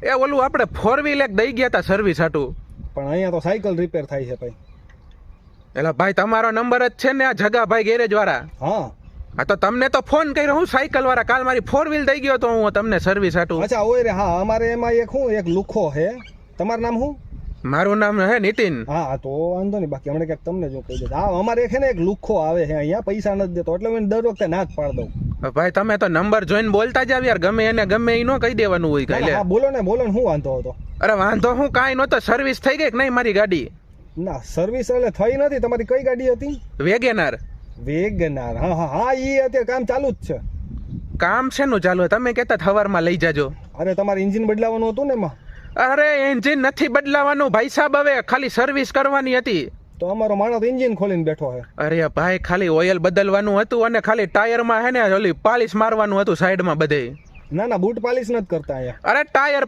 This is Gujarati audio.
એ ઓલું આપણે 4 વ્હીલ એક દઈ ગયા હતા સર્વિસ હાટું. પણ અહીંયા તો સાયકલ રિપેર થાય છે ભાઈ. એટલે ભાઈ તમારો નંબર જ છે ને આ જગાભાઈ ગેરેજ વાળા? હા હા તો તમને તો ફોન કર્યો હું સાયકલ વાળા, કાલ મારી 4 વ્હીલ દઈ ગયો તો હું તમને સર્વિસ હાટું. અચ્છા ઓય રે, હા અમારે એમાં એક લુખો છે. તમારું નામ શું? મારું નામ હે નીતિન. હા તો વાંધો નહીં, બાકી હમણાં ક્યાંક તમને જો કહી દે. હા અમારે એક છે ને એક લુખો આવે છે અહીંયા, પૈસા નથી દેતો એટલે હું દર વખતે ના જ પાડ દઉં. ભાઈ તમે તો નંબર જોઈને બોલતા જાવ યાર, ગમે એને ગમે એ નો કહી દેવાનું હોય કઈ. હા બોલો ને શું વાંધો હતો? અરે વાંધો હું કાંઈ નહોતો, સર્વિસ થઈ ગઈ કે નહીં મારી ગાડી? ના સર્વિસ એટલે થઈ નથી. તમારી કઈ ગાડી હતી? વેગેનાર. વેગનાર, હા હા હા, ઈ અત્યારે કામ ચાલુ જ છે. કામ શેનું ચાલુ? તમે કહેતા સવારમાં લઈ જાજો. અરે તમારે એન્જિન બદલાવાનું હતું ને એમાં? અરે એન્જિન નથી બદલાવાનું ભાઈ સાહેબ, હવે ખાલી સર્વિસ કરવાની હતી. તો અમારો માણસ એન્જિન ખોલીને બેઠો છે. અરે ભાઈ ખાલી ઓઇલ બદલવાનું હતું અને ખાલી ટાયરમાં હે ને ઓલી પાલિશ મારવાનું હતું સાઈડમાં બધે. ના બૂટ પાલિશ નથી કરતા અહીંયા. અરે ટાયર